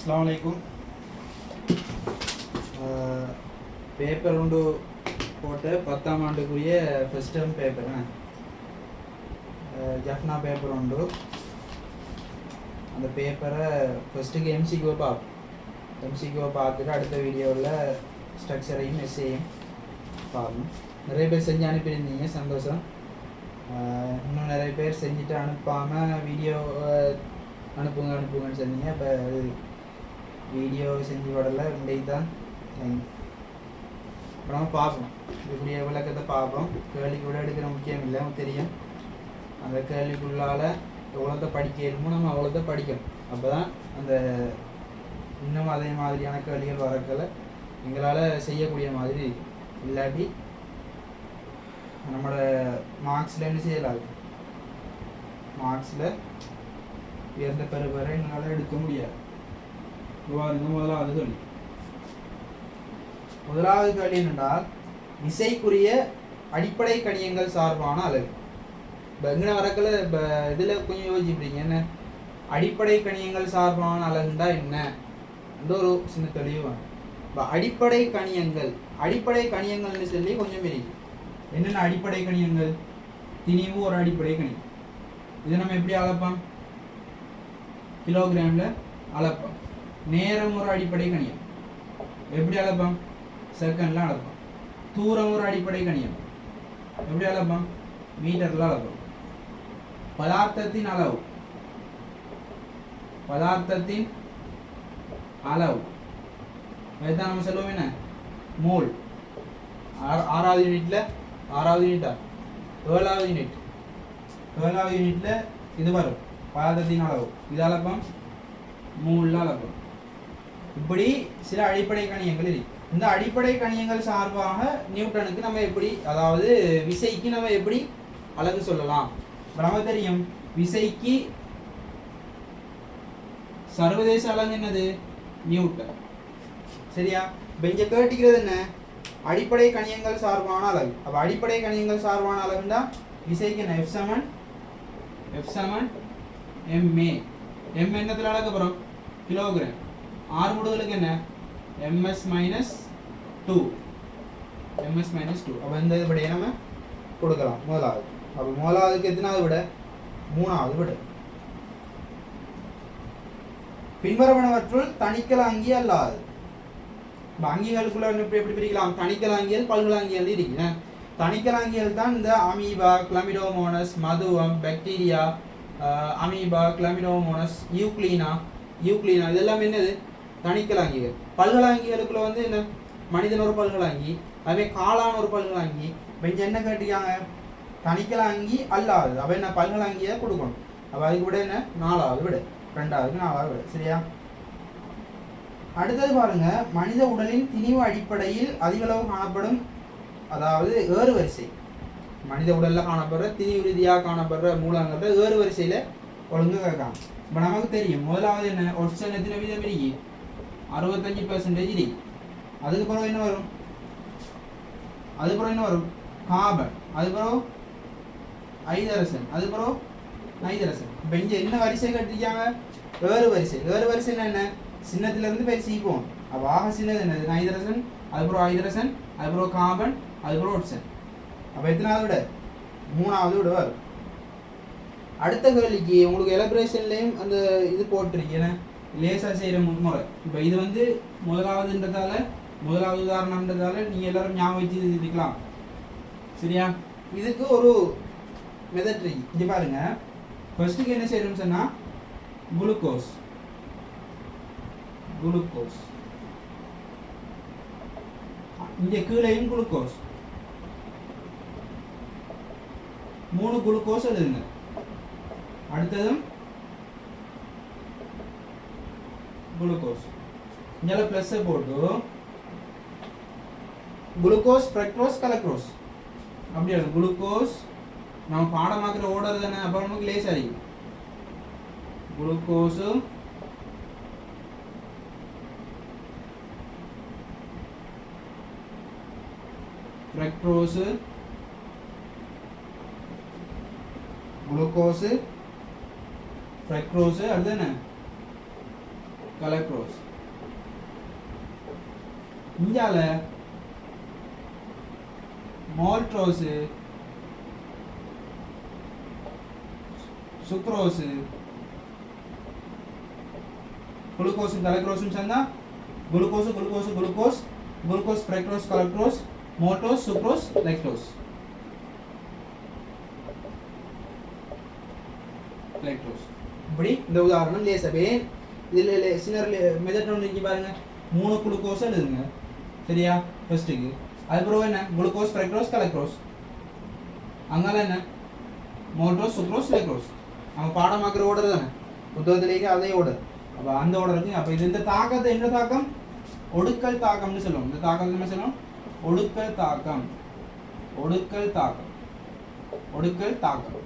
अस्सलाम वालेकुम பேப்பர் ஒன்று போட்டு 10ஆம் ஆண்டுக்குரிய first term paper Jaffna paper உண்டு. அந்த பேப்பரை ஃபஸ்ட்டுக்கு எம்சிக்யூவை பார்ப்போம். எம்சிக்யூவை பார்த்துட்டு அடுத்த வீடியோவில் ஸ்ட்ரக்சரையும் எஸ்ஏயும் பார்க்கணும். நிறைய பேர் செஞ்சு அனுப்பியிருந்தீங்க, சந்தோஷம். இன்னும் நிறைய பேர் செஞ்சுட்டு அனுப்பாமல் வீடியோ அனுப்புங்கன்னு சொன்னீங்க. இப்போ வீடியோ செஞ்சு விடலை, இன்றைக்கு தான். இப்போ நம்ம பார்ப்போம், இதுக்குரிய விளக்கத்தை பார்ப்போம். கேள்விக்கு விட எடுக்கிற முக்கியம் இல்லை, நமக்கு தெரியும். அந்த கேள்விக்குள்ளால் எவ்வளோத்த படிக்கணுமோ நம்ம அவ்வளோத்த படிக்கணும். அப்போ தான் அந்த இன்னும் அதே மாதிரியான கேள்விகள் வரக்களை எங்களால் செய்யக்கூடிய மாதிரி. இல்லாட்டி நம்மளோட மார்க்ஸில் என்ன செய்யலாது, மார்க்ஸில் உயர்ந்த பெறுவரை எங்களால் எடுக்க முடியாது. முதலாவது கேள்வி என்னென்றால், விசைக்குரிய அடிப்படை கணியங்கள் சார்பான அலகு. இப்போ எங்கே வரக்கல இப்போ இதில் கொஞ்சம் யோசிச்சுப்பீங்க, என்ன அடிப்படை கணியங்கள் சார்பான அலகுண்டா என்ன அந்த ஒரு சின்ன தெளிவு வேணும். இப்போ அடிப்படை கணியங்கள்னு சொல்லி கொஞ்சம் இருக்கு. என்னென்ன அடிப்படை கணியங்கள்? திணிவு ஒரு அடிப்படை கணியம். இதை நம்ம எப்படி அளப்போம்? கிலோகிராமில் அளப்போம். நேரம் ஒரு அடிப்படை கணியம், எப்படி அளப்போம்? செகண்டில் அளப்போம். தூரம் ஒரு அடிப்படை கணியம், எப்படி அளப்போம்? மீட்டரில் அளப்போம். பதார்த்தத்தின் அளவு அதுதான் நம்ம சொல்லுவோம் என்ன, மோல். ஆறாவது யூனிட்ல, ஆறாவது யூனிட்டா ஏழாவது யூனிட்ல இது வரும், பதார்த்தத்தின் அளவு. இது அளப்போம், மூலில் அளப்போம். இப்படி சில அடிப்படை கணியங்கள் இருக்கு. இந்த அடிப்படை கணியங்கள் சார்பாக நியூட்டனுக்கு நம்ம எப்படி, அதாவது விசைக்கு நம்ம எப்படி அலகு சொல்லலாம்? நமக்கு தெரியும், விசைக்கு சர்வதேச அலகு என்னது? நியூட்டன். சரியா? பெஞ்ச கேட்டிக்கிறது என்ன? அடிப்படை கணியங்கள் சார்பான அலகு. அப்போ அடிப்படை கணியங்கள் சார்பான அலகுண்டா விசைக்கு என்ன? F7 MA. M என்னத்தில் அளக்க போகிறோம்? கிலோகிராம். ஆறு முடுகளுக்கு என்ன? MS - 2. அப்போ இந்த விடையை நம்ம கொடுக்கலாம் முதலாவது. அப்போ முதலாவதுக்கு எத்தனாவது விட? மூணாவது விட. பின்வருவனவற்றுள் தணிக்கல அங்கி அல்லாது. இப்போ அங்கிகளுக்குள்ள எப்படி பிரிக்கலாம்? தணிக்கலாங்கியல், பல்கலாங்கியல் இருக்குங்க. தணிக்கலாங்கியல் தான் இந்த அமீபா, கிளமிடோமோனஸ், மதுவம், பாக்டீரியா, அமீபா, கிளமிடோமோனஸ், யூக்ளீனா இதெல்லாம் என்னது? தணிக்கலாங்கிகள். பல்கலாங்கிகளுக்குள்ள வந்து என்ன? மனிதன் ஒரு பல்கலாங்கி, அதுவே காளான் ஒரு பல்கலாங்கி. இப்போ இங்கே என்ன கேட்டிருக்காங்க? தணிக்கலாங்கி அல்லாது. அப்போ என்ன? பல்கலாங்கியை கொடுக்கணும். அப்போ அதுக்கு விட என்ன? நாலாவது விட. ரெண்டாவதுக்கு நாலாவது விட. சரியா? அடுத்தது பாருங்க, மனித உடலின் திணிவு அடிப்படையில் அதிகளவு காணப்படும், அதாவது ஏறு வரிசை. மனித உடலில் காணப்படுற திணிவு ரீதியாக காணப்படுற மூலங்கள்ல ஏறு வரிசையில் ஒழுங்கு கேட்காங்க. இப்போ நமக்கு தெரியும், முதலாவது என்ன? ஒட்சன் எத்தனை வீதம் இருக்கு? 65% இருக்கு. அதுக்கப்புறம் என்ன வரும்? கார்பன். அதுக்கப்புறம் ஐதரசன். அதுக்கப்புறம் நைதரசன். இப்போ இங்கே என்ன வரிசை கட்டிருக்காங்க? ஏறு வரிசை என்ன? சின்னத்திலிருந்து போய் சீப்போம். அப்போ ஆக சின்னது என்னது? நைதரசன், அதுக்கப்புறம் ஐதரசன், அதுக்கப்புறம் கார்பன், அதுக்கப்புறம் ஒட்சன். அப்போ எத்தனாவது விட? மூணாவது விட வரும். அடுத்த கேள்விக்கு உங்களுக்கு எலபரேஷன்லேயும் அந்த இது போட்டிருக்கேன், லேசாக செய்கிற முன்முறை. இப்போ இது வந்து முதலாவது உதாரணம்ன்றதால நீங்கள் எல்லாரும் ஞாபகம் வச்சு இருக்கலாம். சரியா? இதுக்கு ஒரு மெத்தட் இருக்கு. இங்கே பாருங்க, ஃபர்ஸ்ட்டுக்கு என்ன செய்யணும்னு சொன்னால், குளுக்கோஸ் இங்கே கீழையும் குளுக்கோஸ், 3 குளுக்கோஸ் எழுதுங்க. அடுத்ததும் குளுக்கோஸ். இங்கே ப்ளஸ்ஸை போட்டு குளுக்கோஸ், ஃப்ரக்டோஸ், கலக்ரோஸ் அப்படி எழுது. குளுக்கோஸ் நம்ம பாடமாக்குற ஓர்டர் தானே, அப்போ நமக்கு லேசாக இருக்கும். குளுக்கோஸு, ஃப்ரக்டோஸு, அடுத்து என்ன? கலக்ரோஸ். இந்தியால மால்ட்ரோஸ், சுக்ரோஸ், குளுக்கோஸ் கலக்ரோஸும் சேர்ந்தா glucose glucose glucose glucose fructose galactose maltose sucrose lactose. இப்படி இந்த உதாரணம் லேசவே இதில் சின்ன மெத்தட் ஒன்று இங்கே பாருங்க, 3 குளுக்கோஸ் எழுதுங்க சரியா ஃபர்ஸ்ட்டுக்கு. அதுக்கப்புறம் என்ன குளுக்கோஸ் ஃப்ரக்டோஸ் கலக்ரோஸ், அங்கால என்ன மோட்டோஸ் சுக்ரோஸ் லாக்டோஸ். நம்ம பாடமாக்குற ஓர்டர் தானே, புத்தகத்திலேயே அதே ஓர்டர். அப்போ அந்த ஓர்டர் இருக்கு. அப்போ இது இந்த தாக்கத்தை என்ன தாக்கம், ஒடுக்கல் தாக்கம்னு சொல்லுவோம். இந்த தாக்கத்தை என்ன சொல்லுவோம், ஒடுக்கல் தாக்கம். ஒடுக்கல் தாக்கம், ஒடுக்கல் தாக்கம்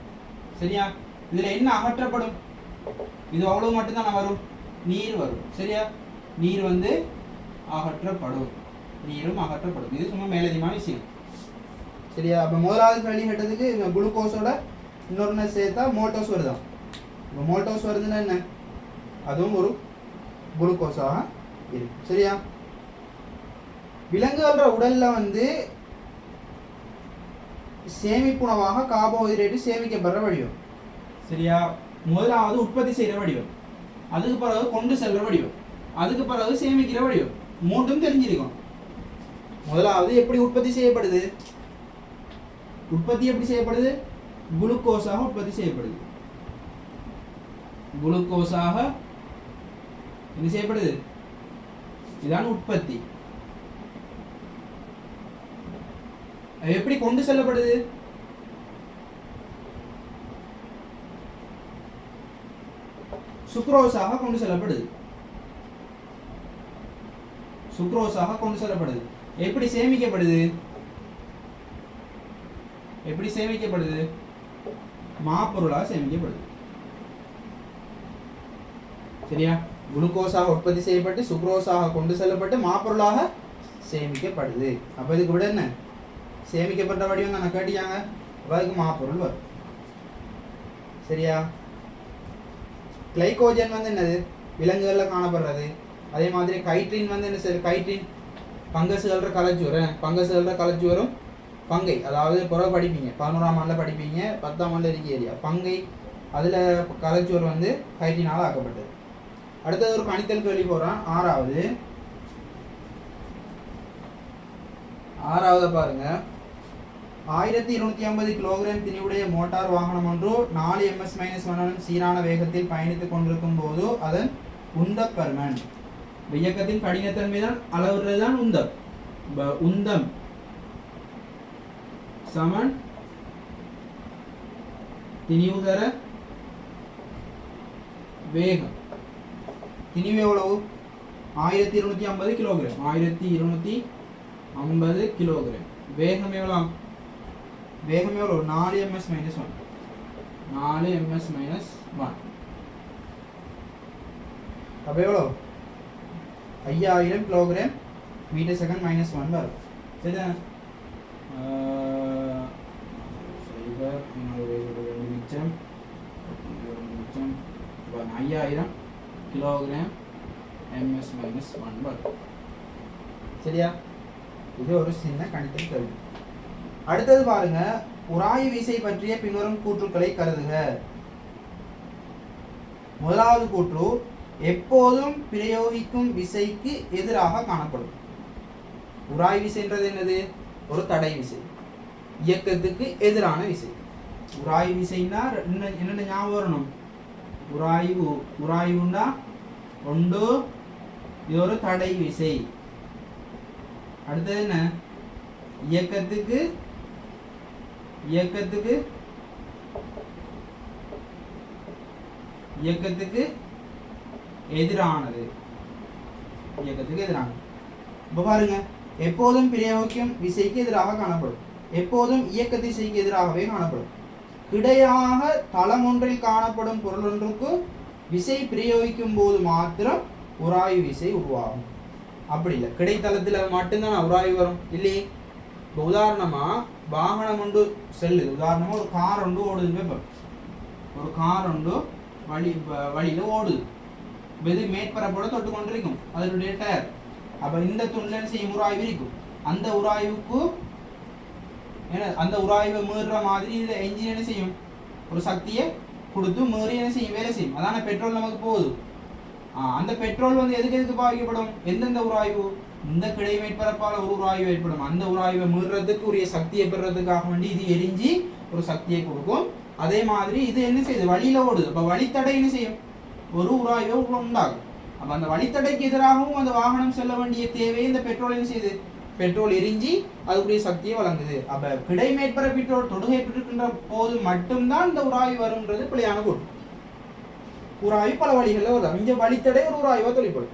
சரியா. இதுல என்ன அகற்றப்படும், இது அவ்வளவு மட்டும்தான் வரும், நீர் வரும் சரியா. நீர் வந்து அகற்றப்படும், நீரும் அகற்றப்படும். இது சும்மா மேலதிகமான விஷயம் சரியா. அப்போ முதலாவது கேள்வி கேட்டதுக்கு குளுக்கோஸோட இன்னொரு சேர்த்தா மோட்டோஸ் வருதான். இப்போ மோட்டோஸ் வருதுன்னா என்ன, அதுவும் ஒரு குளுக்கோஸாக இருக்கு சரியா. விலங்குகள உடல்ல வந்து சேமிப்புணவாக கார்போஹைட்ரேட் சேமிக்கப்படுற வடிவம் சரியா. முதலாவது உற்பத்தி செய்கிற வடிவம், அதுக்கு பிறகு கொண்டு செல்ற வடிவம், அதுக்கு பிறகு சேமிக்கிற வடிவம். மூன்றும் தெரிஞ்சிருக்கும். முதலாவது எப்படி உற்பத்தி செய்யப்படுது, உற்பத்தி எப்படி செய்யப்படுது, குளுக்கோஸாக உற்பத்தி செய்யப்படுது. குளுக்கோஸாக என்ன செய்யப்படுது, இதான் உற்பத்தி. எப்படி கொண்டு செல்லப்படுது, சுக்ரோஸாக கொண்டு செல்லப்படுது. சுக்ரோஸாக கொண்டு செல்லப்படுது. எப்படி சேமிக்கப்படுது, எப்படி சேமிக்கப்படுது, மாப்பொருளாக சேமிக்கப்படுது சரியா. குளுக்கோஸாக உற்பத்தி செய்யப்பட்டு சுக்ரோஸாக கொண்டு செல்லப்பட்டு மாப்பொருளாக சேமிக்கப்படுது. அப்ப இதுக்கு விட என்ன, சேமிக்கப்பட்ட வடிவம் நான் கேட்டியாங்க, அதுக்கு மாப்பொருள் வரும் சரியா. கிளைகோஜன் வந்து என்னது, விலங்குகளில் காணப்படுறது. அதே மாதிரி கைட்ரின் வந்து என்ன சார், கைட்ரின் பங்கசுகள கலைச்சுவர், பங்கசுகள கலைச்சுவரும் பங்கை, அதாவது புறவு படிப்பீங்க 11ஆம் ஆண்டில் படிப்பீங்க, 10ஆம் ஆண்டில் இருக்க ஏரியா பங்கை, அதில் கலைச்சுவர் வந்து கைட்ரினால் ஆக்கப்பட்டது. அடுத்தது ஒரு கணித்தல் கேள்வி போகிறான். ஆறாவது பாருங்க, 1250 கிலோகிராம் திணிவுடைய மோட்டார் வாகனம் ஒன்று 4 ms-1 சீரான வேகத்தில் பயணித்துக் கொண்டிருக்கும் போது அதன் உந்த பருமன், இயக்கத்தின் கடினத்தன்மை தான் அளவுதான் உந்தம். உந்தம் சமன் திணிவுதர வேகம். திணிவு எவ்வளவு, 1250 கிலோகிராம், 1250 கிலோகிராம். வேகம் எவ்வளோ, வேகம் எவ்வளோ, 4 ms-1, 4 ms-1. அப்போ எவ்வளோ, 5000 கிலோகிராம் மீட்டர் செகண்ட் -1 வரும் சரிதான். மிச்சம் 5000 கிலோகிராம் ms-1 வரும் சரியா. இது ஒரு சின்ன கணித்தல் கேள்வி. அடுத்தது பாருங்க, உராய்வு விசை பற்றிய பின்வரும் கூற்றுக்களை கருதுக. முதலாவது கூற்று, எப்போதும் பிரயோகிக்கும் விசைக்கு எதிராக காணப்படும். உராய்வு விசைன்றது என்னது, ஒரு தடை விசை, இயக்கத்துக்கு எதிரான விசை. உராய்வு விசைன்னா என்னென்ன ஞாபகம் வரணும், உராய்வுன்னா ஒன்று இது ஒரு தடை விசை. அடுத்தது என்ன, இயக்கத்துக்கு எதிரானது, இயக்கத்துக்கு எதிரானது. இப்போ பாருங்க, எப்போதும் பிரயோகிக்கும் விசைக்கு எதிராக காணப்படும், எப்போதும் இயக்க திசைக்கு எதிராகவே காணப்படும். கிடையாக தளம் ஒன்றில் காணப்படும் பொருள் ஒன்றுக்கு விசை பிரயோகிக்கும் போது மாத்திரம் உராய்வு விசை உருவாகும். அப்படி இல்லை, கிடைத்தளத்தில் மட்டும்தான் உராய்வு வரும் இல்லையே. இப்போ உதாரணமாக வாகனம் ஒன்று செல்லுது, உதாரணமாக ஒரு கார் ஒன்று ஓடுதுன்னு, ஒரு கார் ஒன்று வழியில் ஓடுது. இது மேற்பரப்போட தொட்டு கொண்டிருக்கும் அதனுடைய டயர். அப்ப இந்த துண்டுல என்ன செய்யும், உராய்வு இருக்கும். அந்த உராய்வுக்கு அந்த உராய்வை மீறுற மாதிரி இந்த என்ஜின் என்ன செய்யும், ஒரு சக்தியை கொடுத்து மீறி என்ன செய்யும், வேலை செய்யும். அதான பெட்ரோல் நமக்கு போகுது. அந்த பெட்ரோல் வந்து எதுக்கு பாதிக்கப்படும், எந்தெந்த உராய்வு, இந்த கிடை மேற்பரப்பால் ஒரு உராய்வு ஏற்படும். அந்த உராய்வை மீறுறதுக்கு உரிய சக்தியை பெறுறதுக்காக வேண்டி இது எரிஞ்சு ஒரு சக்தியை கொடுக்கும். அதே மாதிரி இது என்ன செய்யுது, வழியில ஓடுது. அப்ப வழித்தடை என்ன செய்யும், ஒரு உராய்வை உண்டாகும். அப்ப அந்த வழித்தடைக்கு எதிராகவும் அந்த வாகனம் செல்ல வேண்டிய தேவையை இந்த பெட்ரோல் என்ன செய்யுது, பெட்ரோல் எரிஞ்சு அதுக்குரிய சக்தியை வழங்குது. அப்ப கிடை மேற்பரப்பிட்டோடு தொடுகை பெற்றிருக்கின்ற போது மட்டும்தான் இந்த உராய்வு வரும்ன்றது பிழையான கூட்டு. உராய்வு பல வழிகளில் வருது. இங்க வழித்தடை ஒரு உராய்வா தொழிற்படும்.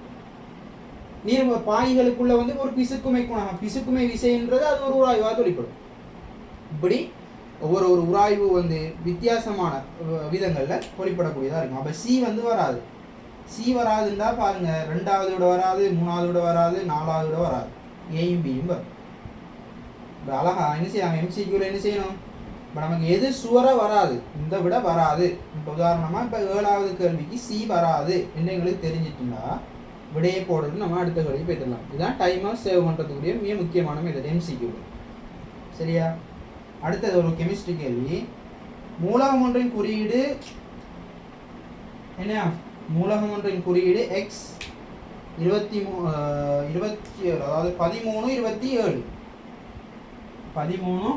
நீர் பாய்களுக்குள்ள வந்து ஒரு பிசுக்குமை விசைன்றது அது ஒரு உராய்வா தொழிற்படும். இப்படி ஒவ்வொரு உராய்வு வந்து வித்தியாசமான விதங்கள்ல தொழிற்படக்கூடியதா இருக்கும். அப்ப சி வந்து வராது. சி வராதுன்னா பாருங்க, 2வது விட வராது, 3வது விட வராது, 4வது விட வராது, ஏயும் பியும் வரும். இப்போ அழகா என்ன செய்யலாம், எம்சிக்யூல என்ன செய்யணும், இப்போ நமக்கு எது சுவரா வராது, இந்த விட வராது. இப்போ உதாரணமா இப்போ 7வது கேள்விக்கு சி வராது என்று எங்களுக்கு தெரிஞ்சிட்டுனா விடையை போடுறது நம்ம அடுத்த கேள்வி போயிடலாம். இதுதான் டைமை சேவ் பண்ணுறதுக்குரிய மிக முக்கியமான மெத்தட் எம்சிக்யூ. சரியா? அடுத்தது ஒரு கெமிஸ்ட்ரி கேள்வி. மூலகம் ஒன்றின் குறியீடு என்ன, மூலகம் ஒன்றின் குறியீடு எக்ஸ் 27, அதாவது 13, 27. 13,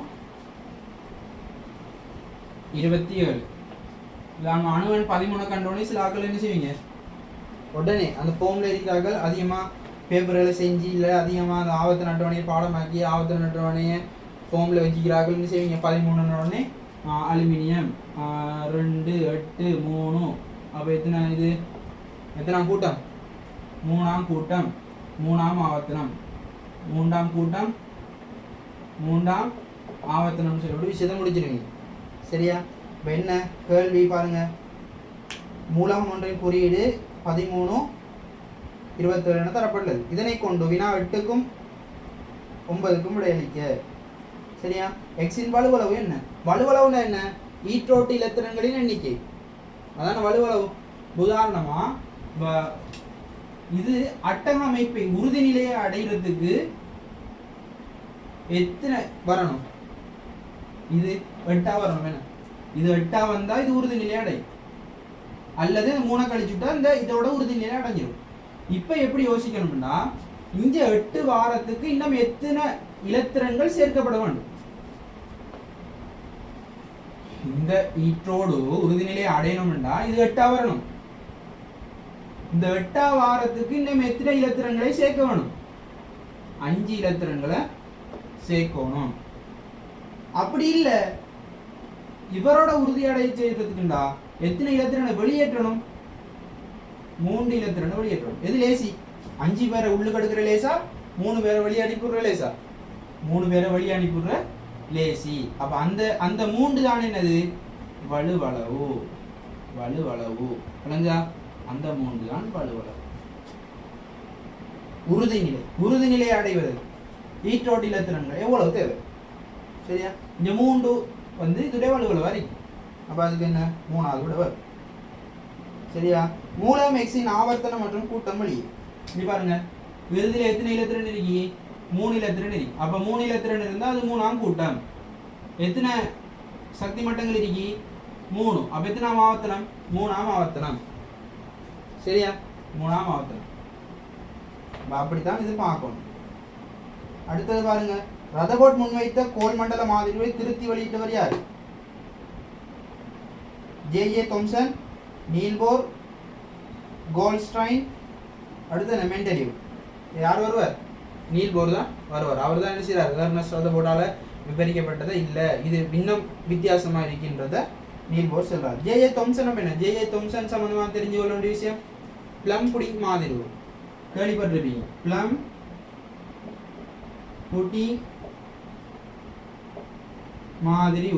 27. நம்ம அணுவன் 13 கண்டோடனே சில ஆக்கள் என்ன செய்வீங்க, உடனே அந்த ஃபார்ம்ல இருக்கிறார்கள் அதிகமாக பேப்பர்களை செஞ்சு இல்லை அதிகமாக அந்த ஆபத்து நட்டவனையை பாடமாக்கி ஆபத்து நட்டவனையை ஃபார்மில் வச்சுக்கிறார்கள். என்ன செய்வீங்க, 13 உடனே அலுமினியம் 2, 8, 3. அப்போ எத்தனாம் கூட்டம், 3ஆம் கூட்டம், 3ஆம் ஆவர்த்தனம், 3ஆம் கூட்டம், 3ஆம் ஆவர்த்தனம் சொல்லிவிட்டு விஷயத்தை முடிச்சிருவீங்க. சரியா? இப்போ என்ன கேள்வி பாருங்க, மூலகம் ஒன்றின் குறியீடு 13, 27 என தரப்பட்டுள்ளது. இதனை கொண்டு வினா 8க்கும் 9க்கும் விடையளிக்க. சரியா? எக்ஸின் வலுவளவு என்ன, வலுவளவுனா என்ன, ஈற்றோட்டு இலத்திரன்களின் எண்ணிக்கை, அதான வலுவளவு. உதாரணமா இது அட்டக அமைப்பை உறுதி நிலையை அடைகிறதுக்கு எத்தனை வரணும், இது 8 வரணும். என்ன, இது 8 வந்தா இது உறுதி நிலையை அடையும், அல்லது 3 கழிச்சுட்டா இந்த இதோட உறுதி நிலையை அடைஞ்சிடும். இப்ப எப்படி யோசிக்கணும்னா, இங்க 8 வாரத்துக்கு இன்னும் எத்தனை இலத்திரன்கள் சேர்க்கப்பட வேண்டும். இந்த ஈற்றோடு உறுதிநிலையை அடையணும்னா இது 8 வரணும். இந்த 8 வாரத்துக்கு இன்னும் எத்தனை இலத்திரன்களை சேர்க்க வேணும், 5 இலத்திரன்களை சேர்க்கணும். அப்படி இல்லை, இவரோட உறுதி அடைய செய்யறதுக்குண்டா எத்தனை இலத்திரனை வெளியேற்றணும், 3 இலத்திரனை வெளியேற்றணும். எது லேசி, 5 பேரை உள்ளுக்கு எடுக்கிற லேசா, 3 பேரை வெளியே அனுப்பிடுற லேசா, 3 பேரை வெளியே அனுப்பிடுற லேசி. அப்ப அந்த 3 தான் என்னது, வலுவளவு. விளங்கா, அந்த 3 தான் வலுவளவு. உறுதிநிலை அடைவது ஈற்றோட்டு இலத்திரன்கள் எவ்வளவு தேவை. சரியா? இந்த 3 வந்து இதுடைய வலுவளவு வரைக்கும். அப்ப அதுக்கு என்ன, 3வது விட வரும். சரியா? மூலம் எக்ஸின் ஆவர்த்தனம் மற்றும் கூட்டம் வழி. இப்படி பாருங்க, விருதில் எத்தனை இலத்திரன் இருக்கி, 3 இலத்திரன் இருக்கு. அப்ப 3 இலத்திரன் இருந்தா அது 3ஆம் கூட்டம். எத்தனை சக்தி மட்டங்கள் இருக்கி, 3. அப்ப எத்தனாம் ஆவர்த்தனம், 3ஆம் ஆவர்த்தனம். சரியா? 3ஆம் ஆவர்த்தனம். அப்படித்தான் இது பார்க்கணும். அடுத்தது பாருங்க, ரதர்போர்ட் முன்வைத்த கோல் மண்டல மாதிரியை திருத்தி வெளியிட்டவர் யார், ஜே தாம்சன், நீல் போர், கோல்ஸ்டைன், அடுத்து மெண்டலிவ். யார் வருவார், நீல் போர் தான் வருவார். அவர் தான் என்ன செய்யறார், வெர்னஸ் ரதர்போர்டால விவரிக்கப்பட்டதை இல்லை, இது இன்னும் வித்தியாசமா இருக்கின்றத நீல் போர் சொல்றார். ஜே தாம்சன் என்ன, ஜே தாம்சன் சம்பந்தமா தெரிஞ்சு கொள்ள வேண்டிய விஷயம், பிளம் புடிங் மாதிரி கேள்விப்பட்டிருப்பீங்க. பிளம் புடிங் மாதிரி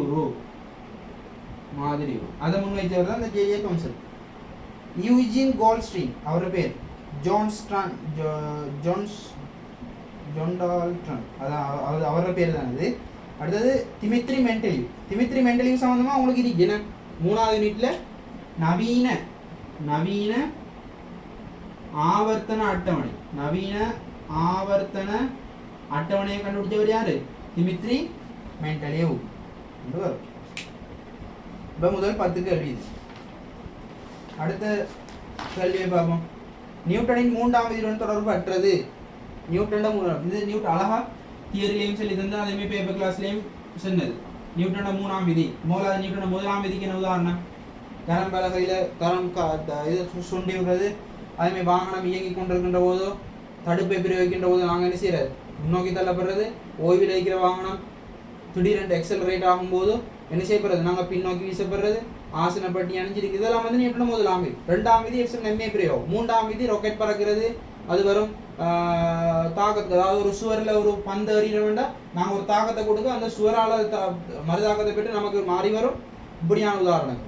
அதை முன்வைத்தவர் தான் இந்த ஜே தாம்சன். யூஜின் கோல்ஸ்டைன் அவரோட பேர், ஜோன்டால்டன், அதான் அவரோட பேர் தான் இது. அடுத்தது திமித்ரி மெண்டலிவ் சம்பந்தமா உங்களுக்கு இருக்கு. 3வது யூனிட்ல நவீன ஆவர்த்தன அட்டவணை, நவீன ஆவர்த்தன அட்டவணையை கண்டுபிடிச்சவர் யாரு? டிமித்ரி மெண்டலேவ். இப்போ முதல் 10 கேள்வி. அடுத்த கேள்வியை பார்ப்போம். நியூட்டனின் 3ஆம் விதியுடன் தொடர்பு அற்றது. நியூட்டனோட இது நியூட்டன் அழகா தியரிலையும் சொல்லி தந்து அதே மாதிரி பேப்பர் கிளாஸ்லையும் சொன்னது. நியூட்டனோட 3ஆம் விதி. முதலாவது நியூட்டனோட 1ஆம் விதிக்கு என்ன உதாரணம்? கரம் பலகையில் கரம் இது சுண்டி விடுறது. அதேமாதிரி வாகனம் இயங்கி கொண்டிருக்கின்ற போதோ தடுப்பை பிரயோகிக்கின்ற போது நாங்கள் என்ன செய்யறது? முன்னோக்கி தள்ளப்படுறது. ஓய்வில் இருக்கிற வாகனம் திடீரென்று எக்ஸலரேட் ஆகும்போது என்ன செய்யப்படுறது? நாங்கள் பின்னோக்கி வீசப்படுறது. ஆசனப்பட்டி அணிஞ்சிருக்கு. இதெல்லாம் வந்து நியூட்டனோட 1ஆம் விதி. 2ஆம் விதி எம்ஏ பிரயோகம். 3ஆம் விதி ராக்கெட் பறக்கிறது. அது வரும் தாக்கத்தை, அதாவது ஒரு சுவரில் ஒரு பந்து எறிய வேண்டாம், நாங்கள் ஒரு தாக்கத்தை கொடுக்க அந்த சுவரால் மறுதாக்கத்தை பெற்று நமக்கு மாறி வரும். இப்படியான உதாரணங்கள்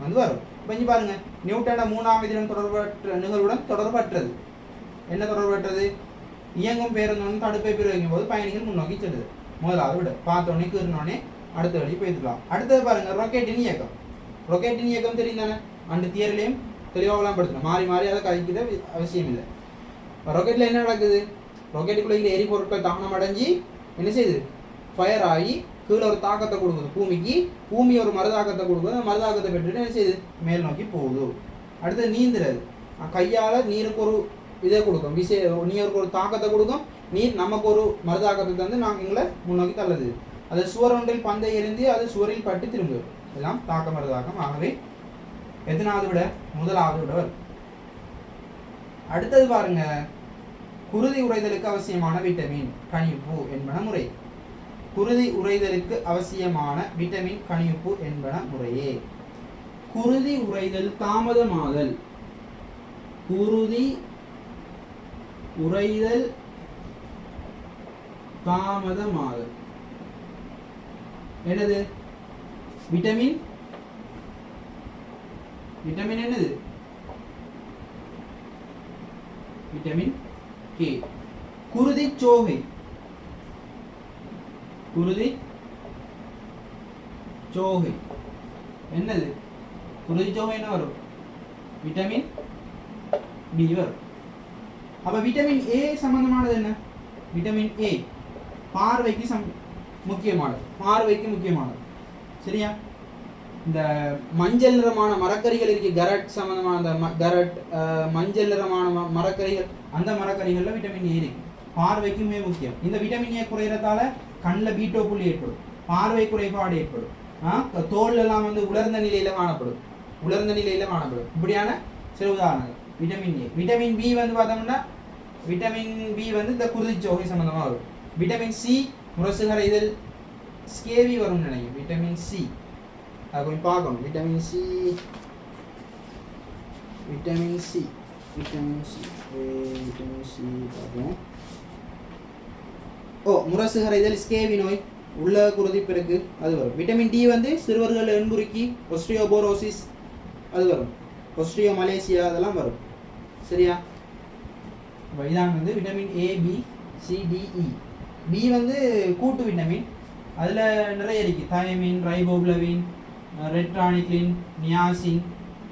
வந்து வரும். இப்போ இங்கே பாருங்க, நியூட்டனோட 3ஆம் விதியுடன் தொடர்பற்ற நிகழ்வுடன் தொடர்பற்றது. என்ன தொடர்பற்றது? இயங்கும் பேருந்துடன் தடுப்பை பிரயோகிக்கும் போது பயணிகள் முன்னோக்கி செல்லுது. முதலாவது விட பார்த்தோன்னே கீறினோடனே அடுத்த வழி போயிடலாம். அடுத்தது பாருங்க, ராக்கெட்டின் இயக்கம். ராக்கெட்டின் இயக்கம் தெரியும் தானே? அந்த தியரிலையும் தெளிவாகலாம் படுத்தணும். மாறி மாறி அதை கழிக்கிற அவசியம் இல்லை. ராக்கெட்டில் என்ன நடக்குது? ராக்கெட்டுக்குள்ள எரிபொருட்கள் தகனம் அடைஞ்சி என்ன செய்யுது? ஃபயர் ஆகி கீழே ஒரு தாக்கத்தை கொடுக்குது பூமிக்கு. பூமி ஒரு மறுதாக்கத்தை கொடுக்குது. அந்த மறுதாக்கத்தை பெற்றுட்டு என்ன செய்யுது? மேல் நோக்கி போகுது. அடுத்தது நீந்துறது. கையால் நீருக்கு ஒரு இதை கொடுக்கும், நீருக்கு ஒரு தாக்கத்தை கொடுக்கும். நீர் நமக்கு ஒரு மறுதாக்கத்தை தந்து நாங்கள் எங்களை முன்னோக்கி தள்ளுது. அது சுவர் ஒன்றில் பந்தை எரிந்து அது சுவரில் பட்டு திரும்புது. எல்லாம் தாக்க மறுதாக்கம். ஆகவே எத்தனாவது விட? முதலாவது விட வரும். அடுத்தது பாருங்க, குருதி உறைதலுக்கு அவசியமான விட்டமின் கணிப்பு என்பன முறை. குருதி உறைதலுக்கு அவசியமான விட்டமின் கணிப்பு என்பன முறையே குருதி உறைதல் தாமதமாதல். குருதி உறைதல் தாமதமாதல் என்னது? விட்டமின் விட்டமின் என்னது? Vitamin K. குருதி சோகை. குருதி சோகை என்னது? குருதி சோகை என்ன வரும்? விட்டமின் பி வரும். அப்ப விட்டமின் ஏ சம்பந்தமானது என்ன? விட்டமின் ஏ பார்வைக்கு முக்கியமானது. பார்வைக்கு முக்கியமானது. சரியா? இந்த மஞ்சள் நிறமான மரக்கறிகள் இருக்கு, கரட் சம்பந்தமான அந்த கரட் மஞ்சள் நிறமான மரக்கறிகள், அந்த மரக்கறிகளில் விட்டமின் ஏ இருக்கு. பார்வைக்கு மிக முக்கியம். இந்த விட்டமின் ஏ குறையிறதால கண்ணில் பீட்டோ புள்ளி ஏற்படும், பார்வை குறைபாடு ஏற்படும், தோல் எல்லாம் வந்து உலர்ந்த நிலையில காணப்படும். இப்படியான சில உதாரணங்கள் விட்டமின் ஏ. விட்டமின் பி வந்து பார்த்தோம்னா விட்டமின் பி வந்து இந்த குருதிச்சோகை சம்பந்தமாக வரும். விட்டமின் சி முரசுகரைதல் ஸ்கேவி வரும்னு நினைக்கிறேன். விட்டமின் சி அது கொஞ்சம் பார்க்கணும். விட்டமின் சி பார்ப்போம். முரசுகரைதல் ஸ்கேவி நோய், உள்ள குருதி பெருக்கு அது வரும். விட்டமின் டி வந்து சிறுவர்கள் எண்புருக்கி, ஒஸ்டியோபோரோசிஸ் அது வரும். ஒஸ்டியோ மலேசியா அதெல்லாம் வரும். சரியா? இதான் வந்து vitamin A, B, C, D, E. B வந்து கூட்டு விட்டமின், அதில் நிறைய இருக்கு. தயமின், ரைபோப்ளவின், ரெட்ரானிக்லின், நியாசின்,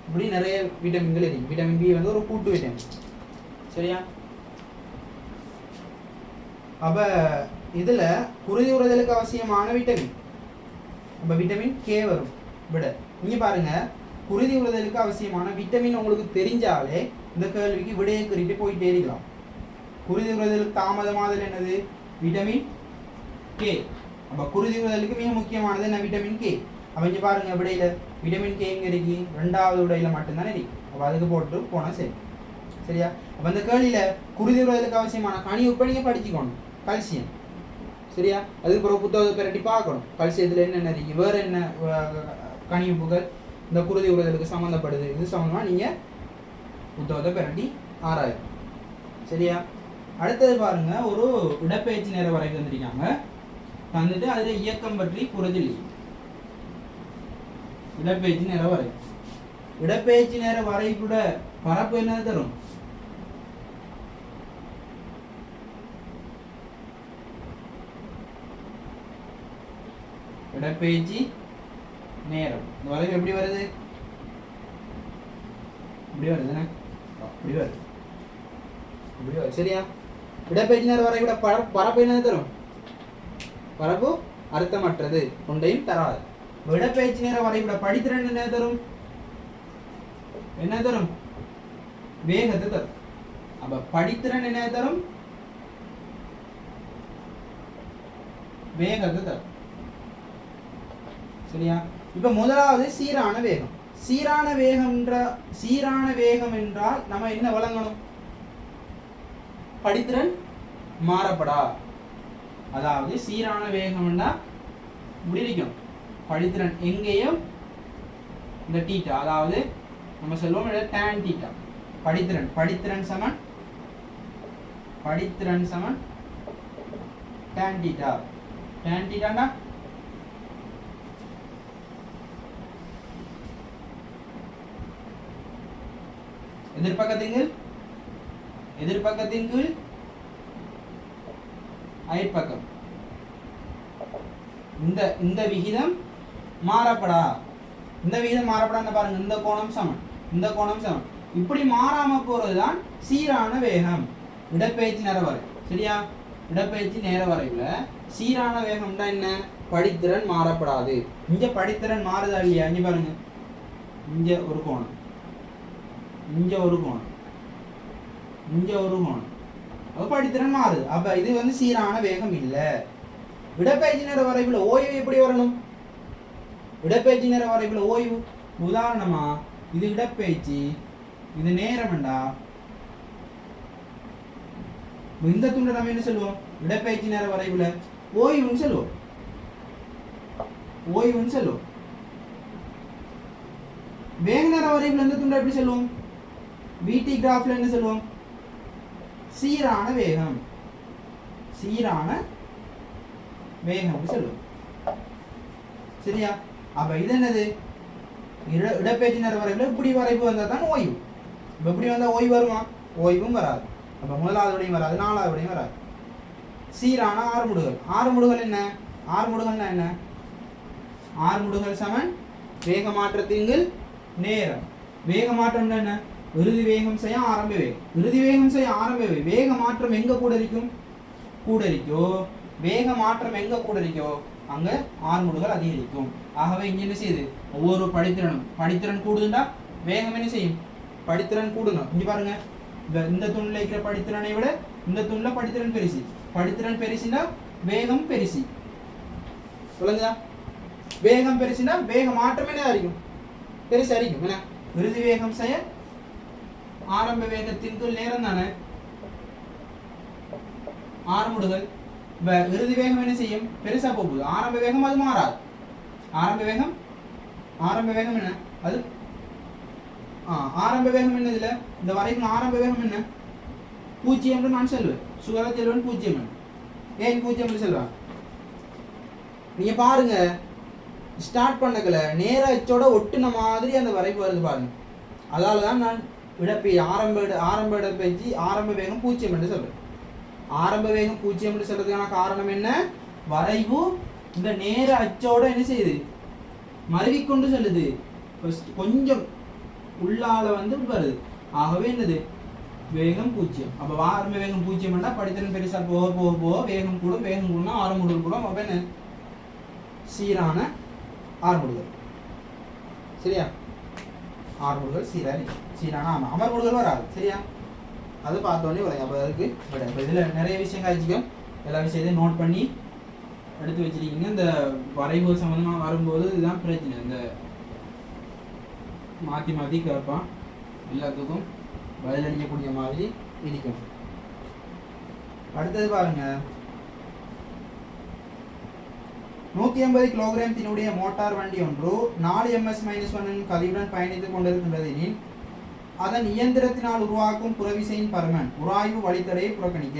இப்படி நிறைய விட்டமின்கள் இருக்கு. விட்டமின் பி வந்து ஒரு கூட்டு விட்டமின். சரியா? அப்போ இதில் குருதி உறைதலுக்கு அவசியமான விட்டமின் அப்போ விட்டமின் கே வரும். விட நீங்கள் பாருங்க, குருதி உறைதலுக்கு அவசியமான விட்டமின் உங்களுக்கு தெரிஞ்சாலே இந்த கேள்விக்கு விடையை குறித்து போயிட்டே இருக்கலாம். குருதி உறைதலுக்கு தாமதமாதல் என்னது? Vitamin K. அப்போ குருதி உறைதலுக்கு மிக முக்கியமானது என்ன? Vitamin K. அப்போ இங்கே பாருங்க, விடையில விட்டமின் கே எங்கே இருக்கு? 2வது விடையில மட்டும்தானே இருக்கு. அப்போ அதுக்கு போட்டு போனால் சரி. சரியா? அப்போ இந்த கேள்வியில் குருதி உறைதலுக்கு அவசியமான கனியுப்பை நீங்கள் படிச்சுக்கணும். கல்சியம். சரியா? அதுக்கு பிறகு புத்தகத்தை பெரட்டி பார்க்கணும். கல்சியத்தில் என்னென்ன இருக்கு, வேறு என்ன கனியுப்புகள் இந்த குருதி உறைதலுக்கு சம்மந்தப்படுது, இது சம்மந்தமாக நீங்கள் புத்தகத்தை பெரட்டி ஆராயும். சரியா? அடுத்தது பாருங்க, ஒரு இடப்பெயர்ச்சி நேர வரை தந்திருக்காங்க. தந்துட்டு அதில் இயக்கம் பற்றி புரிதல். இடப்பெயர்ச்சி நேர வரை. இடப்பெயர்ச்சி நேர வரை கூட பரப்பு என்ன தரும்? இடப்பெயர்ச்சி நேரம். இந்த வளைவு எப்படி வருது? இப்படி வருதுண்ணே, இப்படி வருது. சரியா? இடப்பெயர்ச்சி நேர வரைவிட பரப்பு என்ன தரும்? பரப்பு அர்த்தமற்றது, ஒன்றையும் தராது. இடப்பெயர்ச்சி நேர வரைவிட படித்திறன் என்ன தரும்? என்ன தரும்? வேகத்தை தரும். அப்ப படித்திறன் என்ன தரும்? வேகத்தை தரும். சரியா? இப்ப முதலாவது சீரான வேகம். சீரான வேகம் என்றால் நம்ம என்ன வழங்கணும்? படித்திறன் மாறப்படா. அதாவது சீரான வேகம்னா இப்படி இருக்கும். படித்திறன் எங்கேயும் இந்த தீட்டா, அதாவது நம்ம சொல்லுவோம் tan தீட்டா. படித்திறன் சமன் tan தீட்டா. tan தீட்டாண்டா எதிர்பக்கத்தின் கீழ் அயற்பக்கம். இந்த விகிதம் மாறப்படா. பாருங்க, இந்த கோணம் சமன். இப்படி மாறாம போறதுதான் சீரான வேகம். இடப்பெயர்ச்சி நேர வரை. சரியா? இடப்பெயர்ச்சி நேர வரைவுல சீரான வேகம்னா என்ன? படித்திறன் மாறப்படாது. இங்க படித்திறன் மாறுதா இல்லையா? இங்க பாருங்க, இங்க ஒரு கோணம், இங்க ஒரு கோணம், இங்க ஒரு கோணம். அப்ப படித்திறன் மாறுது. அப்ப இது வந்து சீரான வேகம் இல்ல. இடப்பெயர்ச்சி நேர வரைவுல ஓய்வு எப்படி வரணும்? இடப்பெயர்ச்சி நேர வரைவுல ஓய்வு, உதாரணமா இது இடப்பெயர்ச்சி, இது நேரம்டா. இந்த துண்டை நம்ம என்ன சொல்லுவோம்? இடப்பெயர்ச்சி நேர வரைவுல ஓய்வுன்னு சொல்லுவோம். வேக நேர வரைவுல இந்த துண்டை எப்படி சொல்லுவோம்? VT கிராஃப்ல என்ன சொல்லுவோம்? சீரான வேகம் சொல்லுவோம். சரியா? அப்ப இது என்னது? இடப்பெயர்ச்சி நேர வரைவுல இப்படி வரைவு வந்தா தான் ஓய்வு. இப்ப இப்படி வந்தா ஓய்வு வருமா? ஓய்வும் வராது. அப்ப முதலாவதுடையும் வராது, நாலாவதுடையும் வராது. சீரான ஆறுமுடுகள் என்ன? ஆறுமுடுகள்னா என்ன? ஆறுமுடுகள் சமன் வேக மாற்றத்தின் நேரம். வேக மாற்றம் என்ன? இறுதி வேகம் செய்ய ஆரம்ப வேகம். வேக மாற்றம் எங்க கூட இருக்கும்? வேக மாற்றம் எங்க கூட இருக்கோ அங்க ஆறுமுடுகள் அதிகரிக்கும். ஆகவே இங்க என்ன செய்யுது? ஒவ்வொரு படித்திறன் கூடுதுண்டா வேகம் என்ன செய்யும்? படித்திறன் கூடணும். இங்க பாருங்க, இந்த துணில இருக்கிற படித்திறனை விட இந்த துணில படித்திறன் பெருசி. படித்திறன் பெருசினா வேகம் பெருசி. சொல்லுங்க, வேகம் பெருசினா வேக மாற்றம் என்ன இருக்கும்? பெருசா இருக்கும். என்ன? இறுதி வேகம் செய்ய ஆரம்ப வேகத்தின் நேரம் தானே ஆறுமுடுகள். இறுதி வேகம் என்ன செய்யும்? பெருசா போகுது. ஆரம்ப வேகம் அது மாறாது. ஆரம்ப வேகம் என்ன? அது ஆரம்ப வேகம் என்ன? இதுல இந்த வரைக்கும் ஆரம்ப வேகம் என்ன? 0 என்று நான் சொல்லுவேன். சுகர செல்வன் 0. ஏன் 0 என்று சொல்லுவேன்? நீங்க பாருங்க, ஸ்டார்ட் பண்ணக்கல நேர அச்சோட ஒட்டுன மாதிரி அந்த வரைவு வருது பாருங்க. அதாலதான் நான் ஆரம்ப இடப்பெயர்ச்சி ஆரம்ப வேகம் 0 என்று சொல்றேன். ஆரம்ப வேகம் 0 என்று சொல்றதுக்கான காரணம் என்ன? வரைவு இந்த நேர அச்சோட என்ன செய்யுது? மருவிக்கொண்டு செல்லுது. கொஞ்சம் உள்ளால வந்து வருது. ஆகவே என்னது? வேகம் 0. அப்ப ஆரம்ப வேகம் 0 என்றா படித்திறன் பெருசா போக போக போக வேகம் கூடும். வேகம் கூடனா ஆறுமுடுகள் கூடும். அப்ப என்ன? சீரான ஆறுமுடுகள். சரியா? ஆறுமுடுகள் சீரான அமர்முடுகள் வராது. சரியா? அது பார்த்தோன்னே வரும். அப்போ அதுக்கு இப்போ இதில் நிறைய விஷயங்கள் வச்சுக்கோ. எல்லா விஷயத்தையும் நோட் பண்ணி எடுத்து வச்சிருக்கீங்க. இந்த வரைவு சம்மந்தமாக வரும்போது இதுதான் பிரச்சனை. இந்த மாற்றி கேட்பான், எல்லாத்துக்கும் பதிலளிக்கக்கூடிய மாதிரி இருக்கும். அடுத்தது பாருங்க, 150 கிலோகிராமத்தினுடைய மோட்டார் வண்டி ஒன்று 4 ms-1 கதியுடன் பயணித்துக் கொண்டிருக்கின்றதெனில் அதன் இயந்திரத்தினால் உருவாக்கும் புறவிசையின் பருமன் உராய்வு வழித்தடையை புறக்கணிக்க.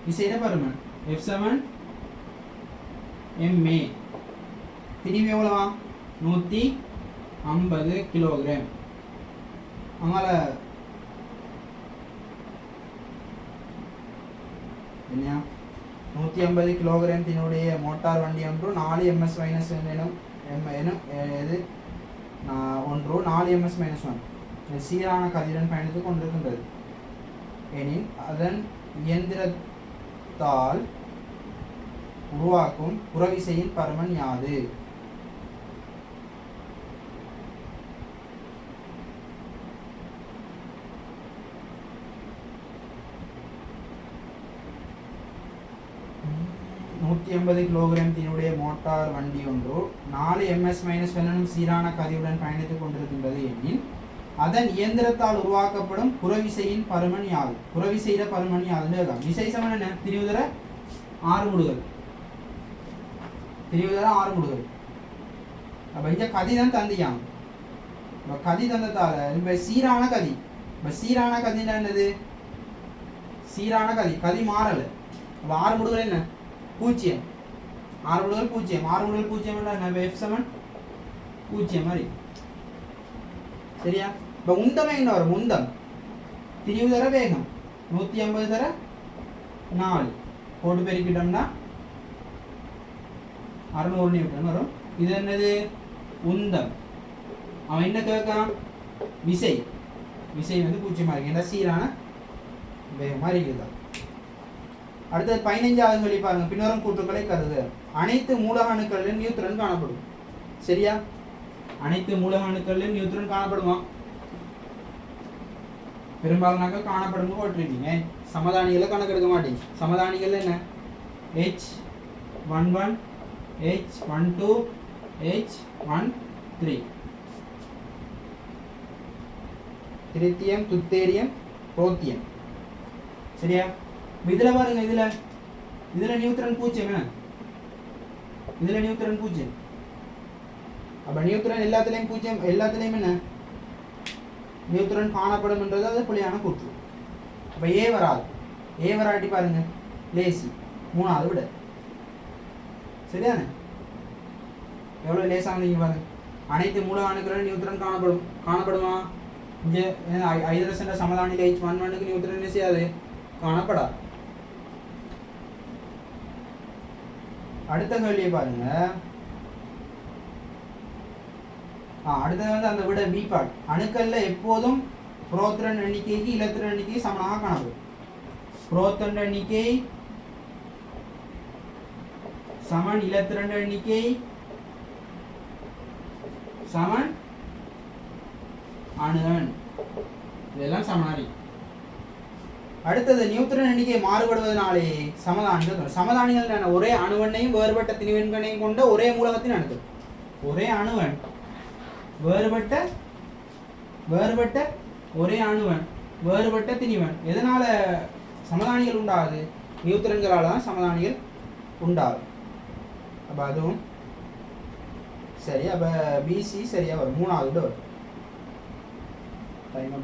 விசையிட பருமன் F7 MA திரும்பி எவ்வளவா? 150 கிலோகிராம். அங்கால என்ன? 150 கிலோகிராமத்தினுடைய மோட்டார் வண்டி ஒன்று 4 ms-1 ஒன்று 4 ms-1 சீரான கதியுடன் பயணித்துக் கொண்டிருக்கின்றது. எனின் அதன் இயந்திரத்தால் உருவாக்கும் புறவிசையின் பருமன் யாது? நூற்றி 150 கிலோகிராம் தினுடைய மோட்டார் வண்டி ஒன்று 4 ms- வெள்ளனும் சீரான கதியுடன் பயணித்துக் கொண்டிருக்கின்றது எனின் அதன் இயந்திரத்தால் உருவாக்கப்படும் புறவிசையின் பருமன் யாது? புறவிசையில பருமன் யாதுன்னு விசை சமன் என்ன? திரிவுதர 6 முடுகள். திரிவுதர 6 முடுகள். அப்ப இந்த கதி தான் தந்தியாம். கதி தந்ததால இப்ப சீரான கதி. இப்ப சீரான கதினா என்னது? சீரான கதி. கதி மாறல. அப்ப 6 முடுகள் என்ன? 0. 6 முடுகள் 0. 6 முடுகள் 0 என்ன? F சமன் 0 மாதிரி. சரியா? இப்போ உந்தம் என்ன வரும்? உந்தம் திரிவு தர வேகம் 150 தர 4 போட்டு பெருக்கிட்டோம்னா 600 நியூட்டன் வரும். இது என்னது? உந்தம். அவன் என்ன கேட்கான்? விசை. விசை வந்து 0 இருக்கு. என்ன சீரான வேகம் மாதிரி இருக்குதான். அடுத்தது 15வது கேள்வி பாருங்க. பின்வரும் கூற்றுக்களை கருது. அனைத்து மூலக அணுக்களிலும் நியூட்ரன் காணப்படும். சரியா? அனைத்து மூலக அணுக்களிலும் நியூட்ரன் காணப்படுமா? பெரும்பாலான காணப்படும் போட்டிருக்கீங்க. சமதானிகளை கணக்கெடுக்க மாட்டீங்க. சமதானிகள் என்ன? H11 H12 H13 திரித்தியம் துத்தேரியம் புரோத்தியம். சரியா? இதுல பாருங்க. இதுல நியூட்ரன் 0 என்ன? இதுல நியூட்ரன் 0. அப்ப நியூட்ரன் எல்லாத்துலயும் 0. எல்லாத்துலயும் என்ன? நியூட்ரன் காணப்படும் என்றது அது புலியான கூற்று. அப்ப ஏ வராது. ஏ வராட்டி பாருங்க லேசி 3வது விட. சரியானே? எவ்வளவு லேசானீங்க பாருங்க. அனைத்து மூல அணுக்களிலும் நியூட்ரன் காணப்படுமா? இங்க ஹைட்ரஜன் சமதானியில் H11க்கு நியூட்ரன் என்ன செய்யாது? காணப்படாது. அடுத்த கேள்வியை பாருங்க. அடுத்தது வந்து அந்த விட பி பார்ட். அணுக்கள்ல எப்போதும் புரோத்ரன் எண்ணிக்கைக்கு இலத்திரன் எண்ணிக்கை சமனாக காணப்படும். புரோத்ரன் எண்ணிக்கை சமன் இலத்திரன் எண்ணிக்கை சமன் அணுவன். இதெல்லாம் சமனாரி. அடுத்தது நியூட்ரன் எண்ணிக்கை மாறுபடுவதனாலே சமதானிகள். சமதானிகள் ஒரே அணுவனையும் வேறுபட்ட திணிவெண்களையும் கொண்ட ஒரே மூலகத்தின் அணுக்கள். ஒரே அணுவன் வேறுபட்ட ஒரே அணுவன் வேறுபட்ட திணிவன். எதனால சமதானிகள் உண்டாகுது? நியூட்ரன்களால தான் சமதானிகள் உண்டாகுது. அப்ப அதுவும் சரி. அப்ப பிசி சரியா வரும். 3வது வரும். டைம்